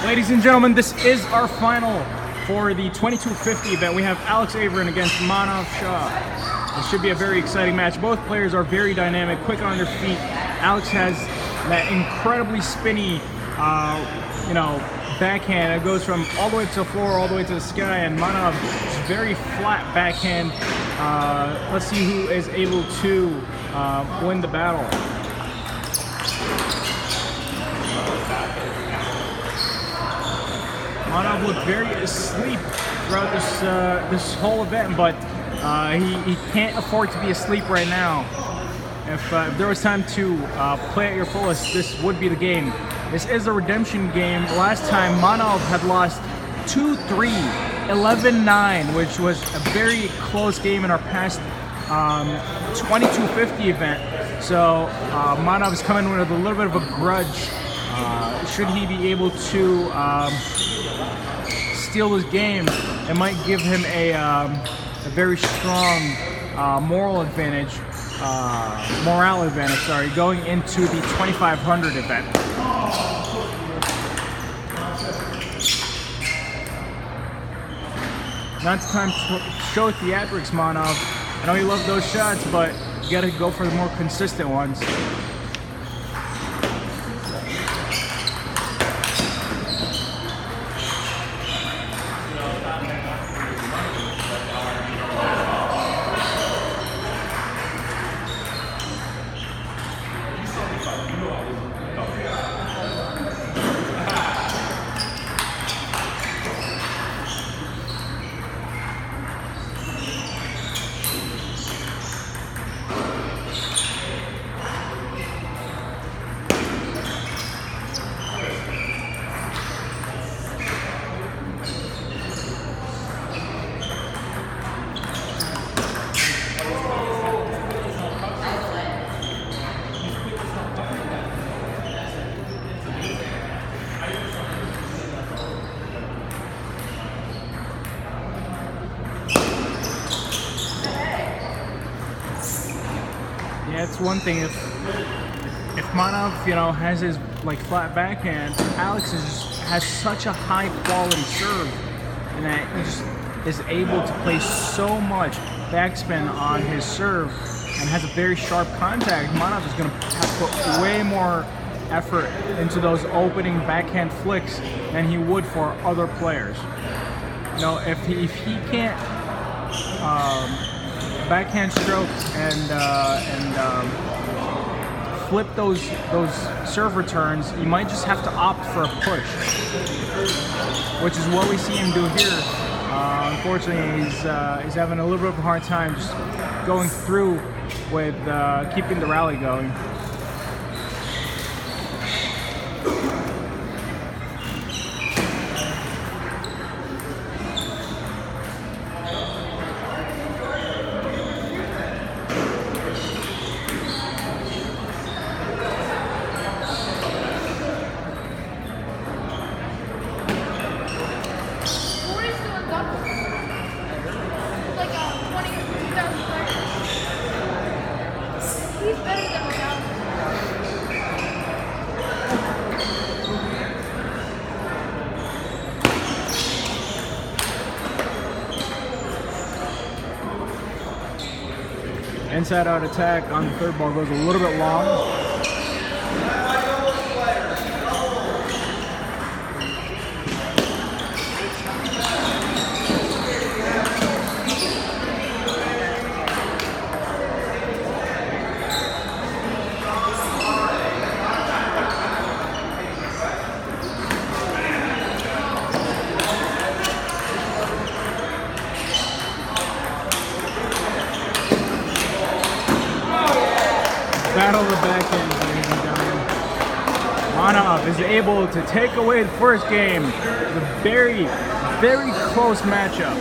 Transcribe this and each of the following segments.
Ladies and gentlemen, this is our final for the 2250 event. We have Averin against Maanav Shah. This should be a very exciting match. Both players are very dynamic, quick on their feet. Alex has that incredibly spinny, backhand. It goes from all the way to the floor, all the way to the sky, and Maanav is very flat backhand. Let's see who is able to win the battle. Maanav looked very asleep throughout this whole event, but he can't afford to be asleep right now. If there was time to play at your fullest, this would be the game. This is a redemption game. Last time Maanav had lost 2-3, 11-9, which was a very close game in our past 2250 event. So Maanav is coming with a little bit of a grudge. Should he be able to steal this game, it might give him a very strong morale advantage, going into the 2500 event. Now it's time to show theatrics, Maanav. I know you love those shots, but you gotta go for the more consistent ones. Yeah, it's one thing if Maanav, has his flat backhand, Alex has such a high quality serve, and that he just is able to place so much backspin on his serve and has a very sharp contact. Maanav is going to have to put way more effort into those opening backhand flicks than he would for other players. If he can't backhand stroke and flip those serve returns, you might just have to opt for a push, which is what we see him do here. Unfortunately, he's having a little bit of a hard time just going through with keeping the rally going. Inside out attack on the third ball goes a little bit long. Battle of the backhand, ladies and gentlemen. Maanav is able to take away the first game. It's a very, very close matchup.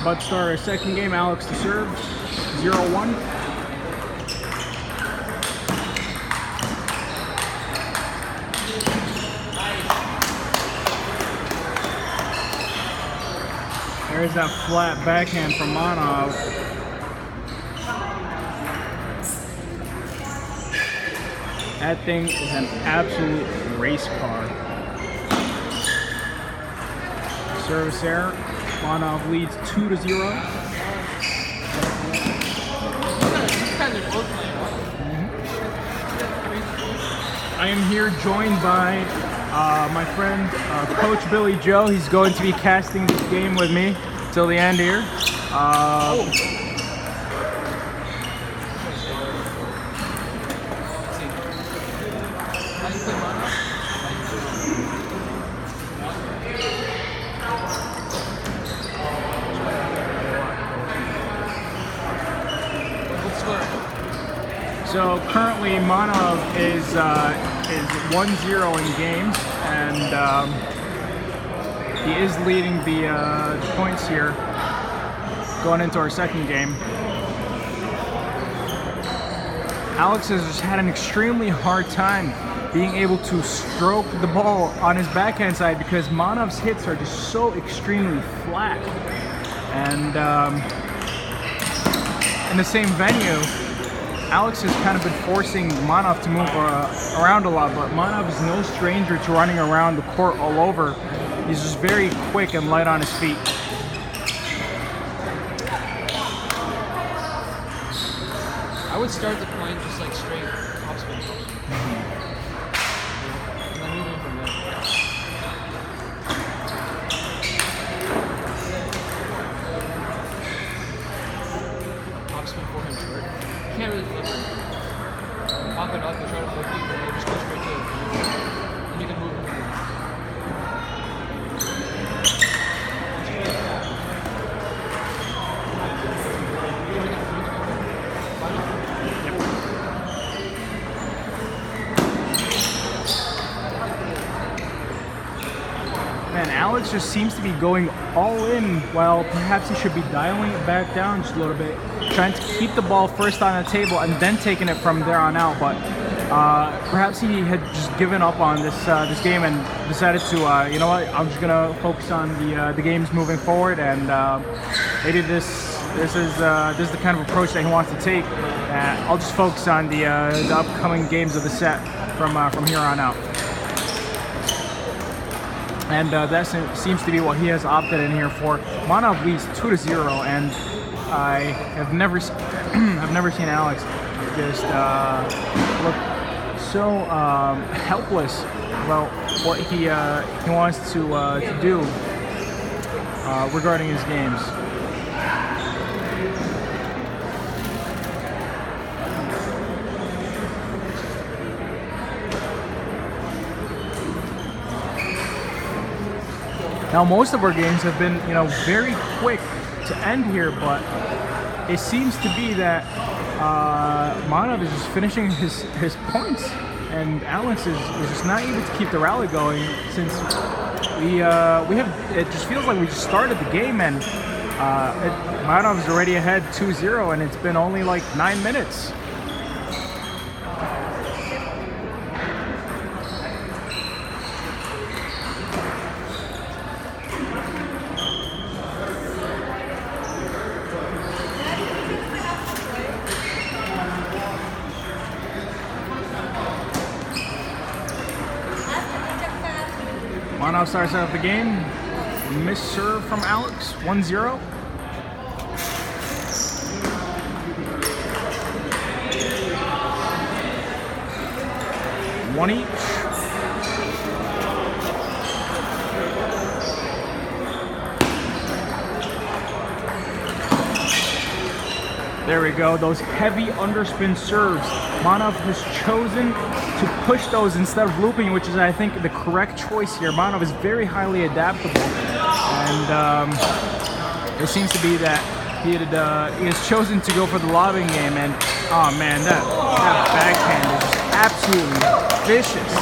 About to start our second game. Alex to serve. 0-1. There's that flat backhand from Maanav. That thing is an absolute race car. Service error. Maanav leads 2-0. I am here joined by my friend, Coach Billy Joe. He's going to be casting this game with me till the end here. So currently Maanav is 1-0 in games, and he is leading the points here going into our second game. Alex has just had an extremely hard time being able to stroke the ball on his backhand side because Maanav's hits are just so extremely flat. And in the same venue, Alex has kind of been forcing Maanav to move around a lot, but Maanav is no stranger to running around the court all over. He's just very quick and light on his feet. I would start the point just like straight topspin. And then move in from there. Topspin forehand short. You can't really flip it. Pop it up and try to flip it, and then just go straight to it. And you can move it. Man, Alex just seems to be going all in while perhaps he should be dialing it back down just a little bit, trying to keep the ball first on the table and then taking it from there on out. But perhaps he had just given up on this game and decided to, you know what, I'm just gonna focus on the games moving forward, and maybe this is the kind of approach that he wants to take. I'll just focus on the upcoming games of the set from here on out. And that seems to be what he has opted in here for. Maanav leads 2-0, and I have never seen Alex just look so helpless about what he wants to do regarding his games. Now, most of our games have been, very quick to end here, but it seems to be that Maanav is just finishing his points, and Alex is just not able to keep the rally going since we have. It just feels like we just started the game, and Maanav is already ahead 2-0, and it's been only like 9 minutes. Maanav starts out the game. Miss serve from Alex, 1-0. One each. There we go, those heavy underspin serves. Maanav has chosen to push those instead of looping, which is, I think, the correct choice here. Maanav is very highly adaptable, and it seems to be that he has chosen to go for the lobbing game, and oh man, that backhand is just absolutely vicious.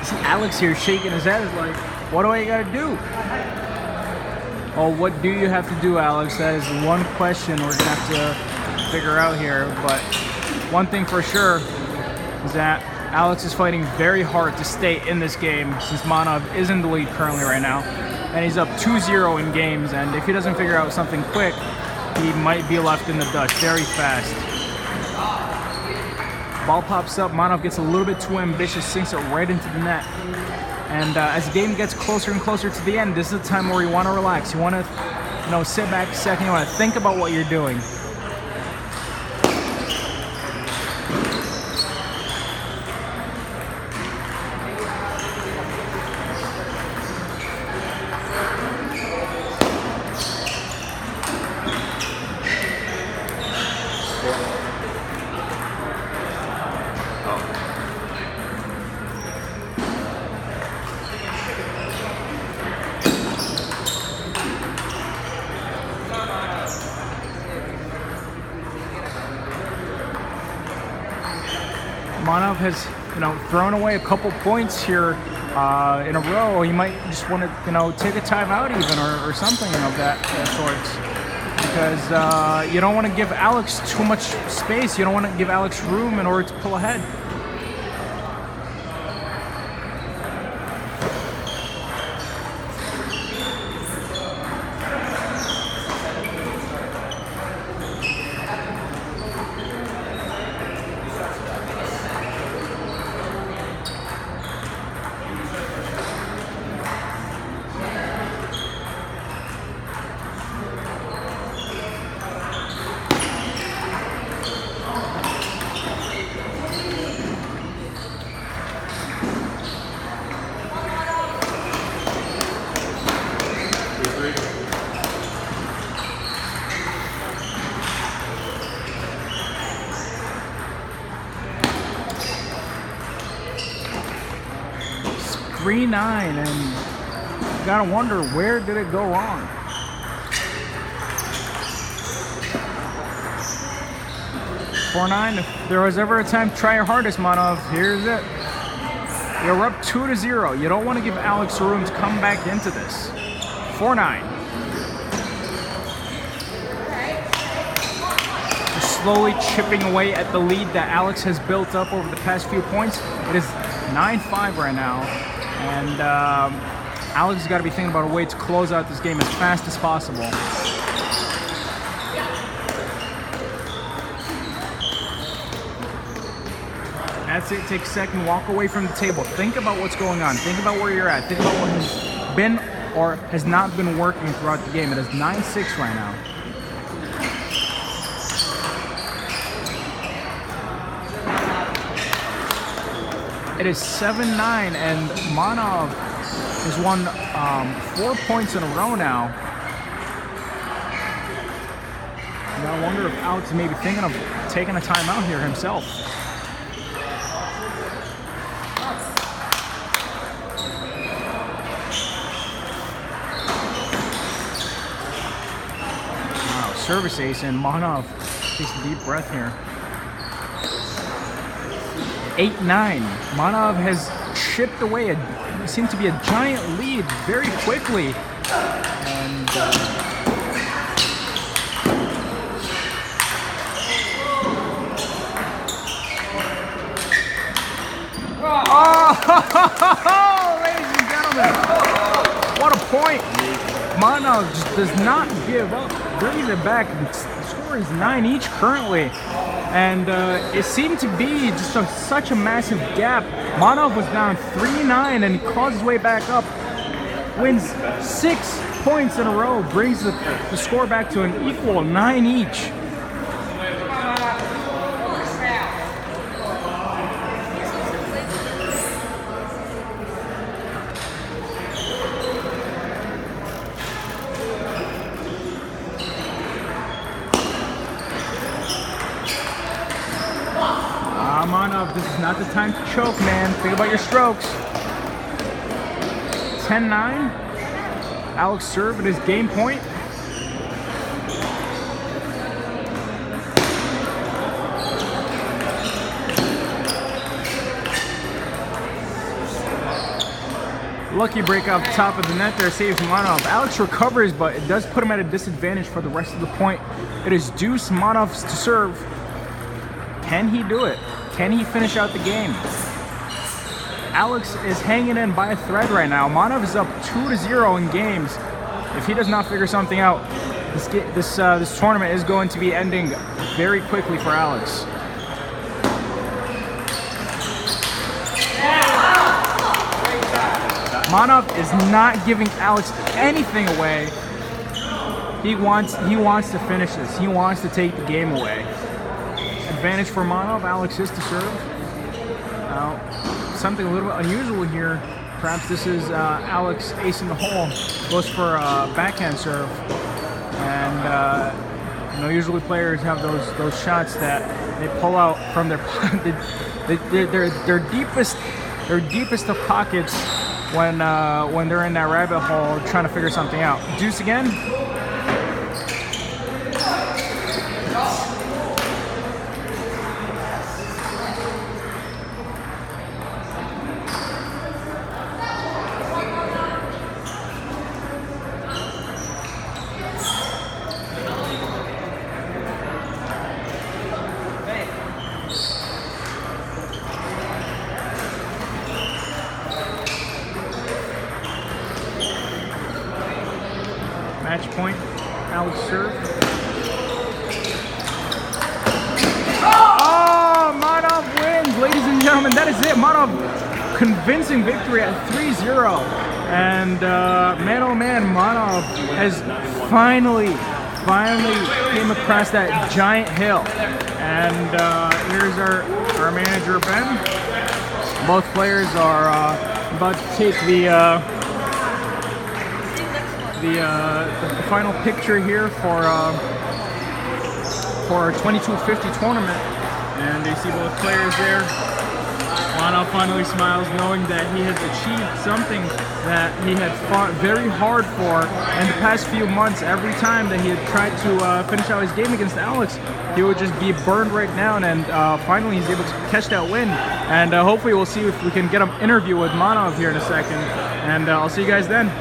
See Alex here shaking his head, is like, what do I gotta do? Oh, what do you have to do, Alex? That is one question we're gonna have to figure out here. But one thing for sure is that Alex is fighting very hard to stay in this game since Maanav is in the lead currently right now. And he's up 2-0 in games, and if he doesn't figure out something quick, he might be left in the dust very fast. Ball pops up, Maanav gets a little bit too ambitious, sinks it right into the net. And as the game gets closer and closer to the end, this is the time where you want to relax. You want to, sit back a second, you want to think about what you're doing. Maanav has, thrown away a couple points here in a row. You might just want to, take a timeout even or something of that sorts, because you don't want to give Alex too much space. You don't want to give Alex room in order to pull ahead. .39, and you gotta wonder, where did it go wrong? .49. If there was ever a time to try your hardest, Maanav, here's it. You're up 2-0. You don't want to give Alex room to come back into this. 4-9. Slowly chipping away at the lead that Alex has built up over the past few points. It is 9-5 right now, and Alex has got to be thinking about a way to close out this game as fast as possible. That's it. Take a second, walk away from the table. Think about what's going on. Think about where you're at. Think about what has been or has not been working throughout the game. It is 9-6 right now. It is 7-9, and Maanav has won 4 points in a row now. And I wonder if Alex is maybe thinking of taking a timeout here himself. Wow, service ace, and Maanav takes a deep breath here. 8-9. Maanav has chipped away what seemed to be a giant lead very quickly. And oh, ladies and gentlemen, what a point. Maanav just does not give up, brings it back. The score is 9 each currently. And it seemed to be just such a massive gap. Maanav was down 3-9 and claws his way back up. Wins 6 points in a row, brings the score back to an equal 9 each. Maanav, this is not the time to choke, man. Think about your strokes. 10-9. Alex serve at his game point. Lucky break off the top of the net there saves Maanav. Alex recovers, but it does put him at a disadvantage for the rest of the point. It is Deuce Maanav to serve. Can he do it? Can he finish out the game? Alex is hanging in by a thread right now. Maanav is up 2-0 in games. If he does not figure something out, this tournament is going to be ending very quickly for Alex. Maanav is not giving Alex anything away. He wants to finish this. He wants to take the game away. Advantage for Maanav. Alex is to serve. Now, something a little bit unusual here. Perhaps this is Alex ace in the hole. Goes for a backhand serve. And you know, usually players have those shots that they pull out from their their deepest of pockets when they're in that rabbit hole trying to figure something out. Deuce again. Match point, Alex serve. Oh, Maanav wins, ladies and gentlemen. That is it. Maanav convincing victory at 3-0. And man, oh man, Maanav has finally came across that giant hill. And here's our manager, Ben. Both players are about to take the final picture here for our 2250 tournament, and they see both players there. Maanav finally smiles, knowing that he has achieved something that he had fought very hard for in the past few months. Every time that he had tried to finish out his game against Alex, he would just be burned right down, and finally he's able to catch that win. And hopefully we'll see if we can get an interview with Maanav here in a second, and I'll see you guys then.